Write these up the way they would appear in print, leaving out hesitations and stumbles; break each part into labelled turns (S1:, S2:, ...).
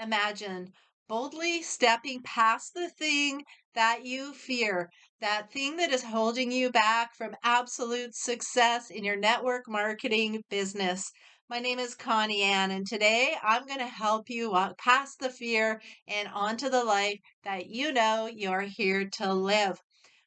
S1: Imagine boldly stepping past the thing that you fear, that thing that is holding you back from absolute success in your network marketing business. My name is Connie Anne, and today I'm going to help you walk past the fear and onto the life that you know you're here to live.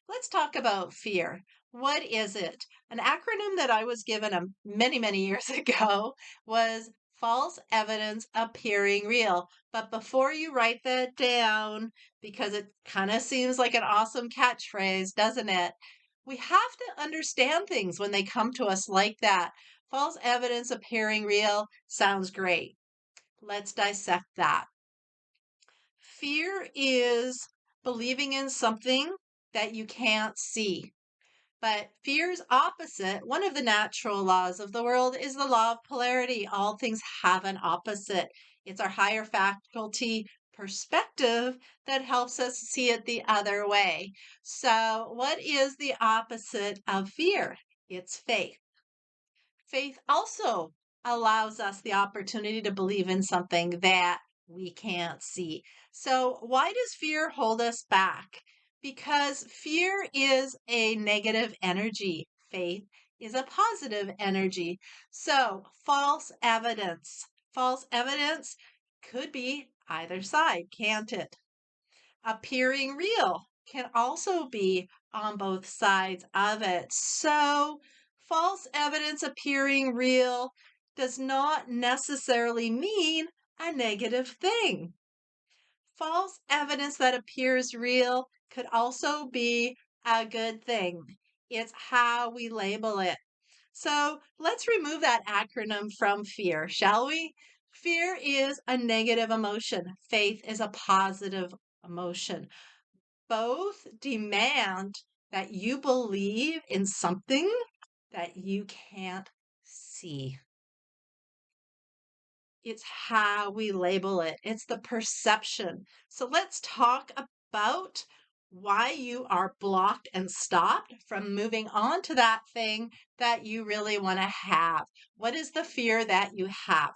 S1: Let's talk about fear. What is it? An acronym that I was given many, many years ago was false evidence appearing real. But before you write that down, because it kind of seems like an awesome catchphrase, doesn't it? We have to understand things when they come to us like that. False evidence appearing real sounds great. Let's dissect that. Fear is believing in something that you can't see. But fear's opposite, one of the natural laws of the world, is the law of polarity. All things have an opposite. It's our higher faculty perspective that helps us see it the other way. So, what is the opposite of fear? It's faith. Faith also allows us the opportunity to believe in something that we can't see. So, why does fear hold us back? Because fear is a negative energy, faith is a positive energy. So, false evidence. False evidence could be either side, can't it? Appearing real can also be on both sides of it. So, false evidence appearing real does not necessarily mean a negative thing. False evidence that appears real could also be a good thing. It's how we label it. So let's remove that acronym from fear, shall we? Fear is a negative emotion. Faith is a positive emotion. Both demand that you believe in something that you can't see. It's how we label it, it's the perception. So let's talk about why you are blocked and stopped from moving on to that thing that you really want to have. What is the fear that you have?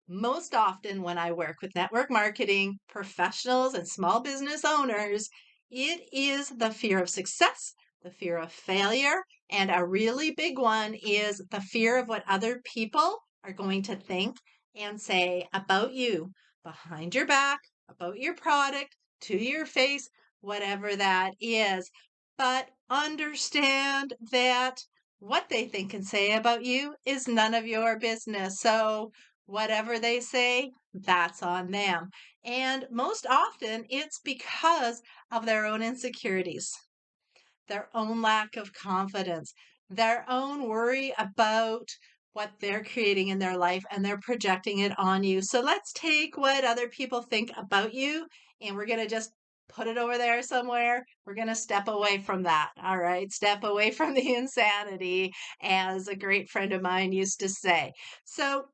S1: Most often, when I work with network marketing professionals and small business owners, it is the fear of success, the fear of failure, and a really big one is the fear of what other people are going to think and say about you behind your back, about your product, to your face, whatever that is. But understand that what they think and say about you is none of your business. So, whatever they say, that's on them. And most often, it's because of their own insecurities, their own lack of confidence, their own worry about what they're creating in their life, and they're projecting it on you. So let's take what other people think about you and we're going to just put it over there somewhere. We're going to step away from that. All right. Step away from the insanity, as a great friend of mine used to say. So,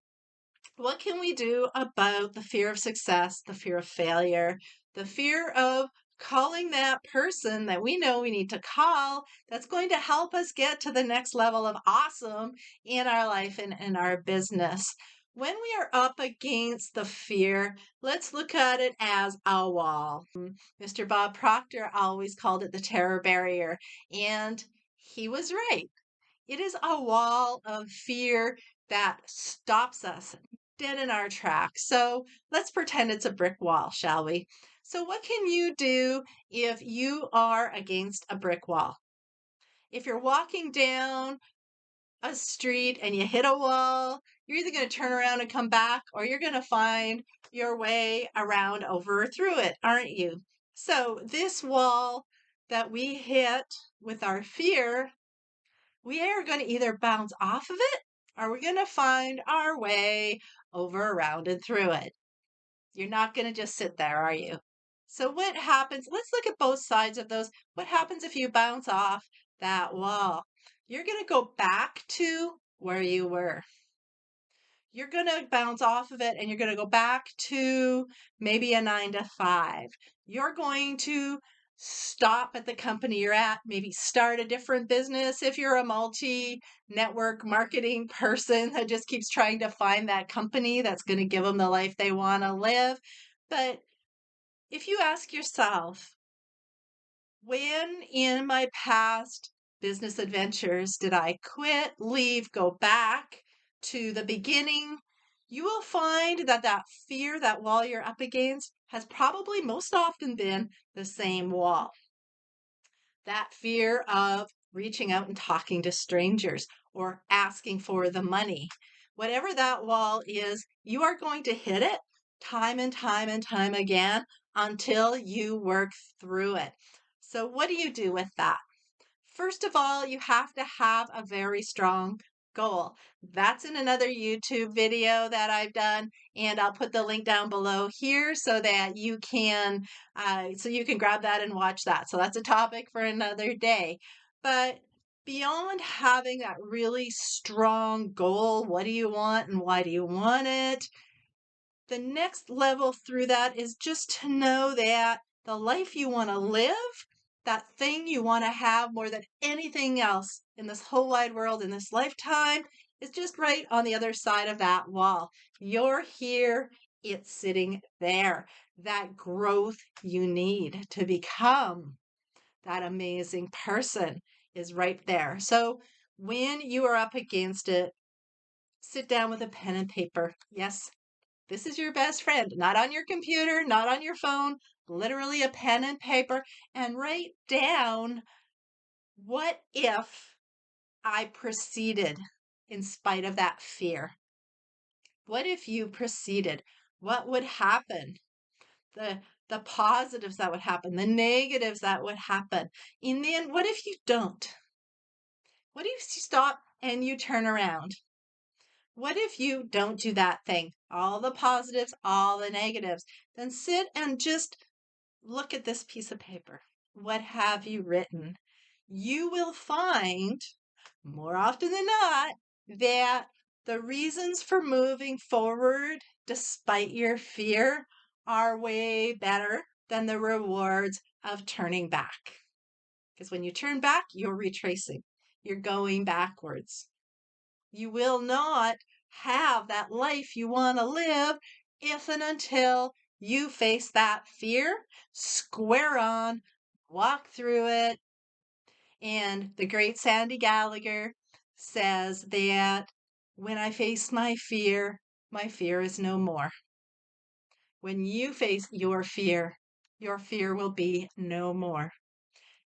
S1: what can we do about the fear of success, the fear of failure, the fear of calling that person that we know we need to call that's going to help us get to the next level of awesome in our life and in our business? When we are up against the fear, let's look at it as a wall. Mr. Bob Proctor always called it the terror barrier, and he was right. It is a wall of fear that stops us dead in our tracks. So let's pretend it's a brick wall, shall we? So, what can you do if you are against a brick wall? If you're walking down a street and you hit a wall, you're either going to turn around and come back or you're going to find your way around over or through it, aren't you? So, this wall that we hit with our fear, we are going to either bounce off of it or we're going to find our way over, around, and through it. You're not going to just sit there, are you? So, what happens? Let's look at both sides of those. What happens if you bounce off that wall? You're going to go back to where you were. You're going to bounce off of it and you're going to go back to maybe a 9 to 5. You're going to stop at the company you're at, maybe start a different business if you're a multi-network marketing person that just keeps trying to find that company that's going to give them the life they want to live. But if you ask yourself, when in my past business adventures did I quit, leave, go back to the beginning? You will find that that fear, that wall you're up against, has probably most often been the same wall. That fear of reaching out and talking to strangers or asking for the money. Whatever that wall is, you are going to hit it time and time and time again until you work through it. So, what do you do with that? First of all, you have to have a very strong goal. That's in another YouTube video that I've done, and I'll put the link down below here so that you can grab that and watch that. So that's a topic for another day. But beyond having that really strong goal, what do you want and why do you want it? The next level through that is just to know that the life you want to live, that thing you want to have more than anything else in this whole wide world in this lifetime, is just right on the other side of that wall. You're here, it's sitting there. That growth you need to become that amazing person is right there. So when you are up against it, sit down with a pen and paper. Yes, this is your best friend, not on your computer, not on your phone, literally a pen and paper, and write down, what if I proceeded in spite of that fear? What if you proceeded? What would happen? The positives that would happen, the negatives that would happen. And then what if you don't? What if you stop and you turn around? What if you don't do that thing? All the positives, all the negatives. Then sit and just look at this piece of paper. What have you written? You will find, more often than not, that the reasons for moving forward despite your fear are way better than the rewards of turning back. Because when you turn back, you're retracing, you're going backwards. You will not have that life you want to live if and until you face that fear, square on, walk through it. And the great Sandy Gallagher says that when I face my fear is no more. When you face your fear will be no more.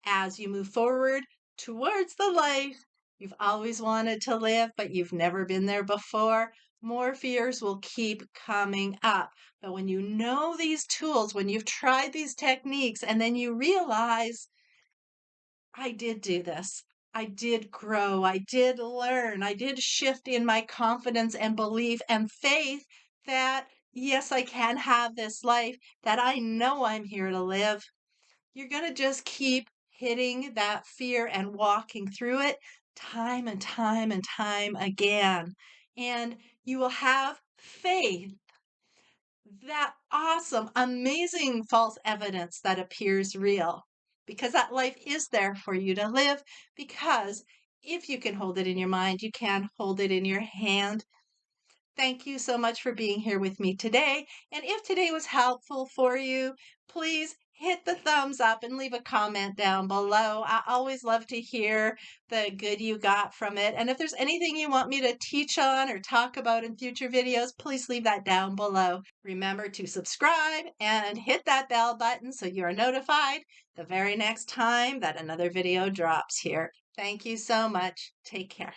S1: As you move forward towards the life you've always wanted to live, but you've never been there before, more fears will keep coming up. But when you know these tools, when you've tried these techniques, and then you realize, I did do this. I did grow. I did learn. I did shift in my confidence and belief and faith that, yes, I can have this life, that I know I'm here to live. You're going to just keep hitting that fear and walking through it time and time and time again. And you will have faith, that awesome, amazing false evidence that appears real, because that life is there for you to live. Because if you can hold it in your mind, you can hold it in your hand. Thank you so much for being here with me today. And if today was helpful for you, please hit the thumbs up and leave a comment down below. I always love to hear the good you got from it. And if there's anything you want me to teach on or talk about in future videos, please leave that down below. Remember to subscribe and hit that bell button so you are notified the very next time that another video drops here. Thank you so much. Take care.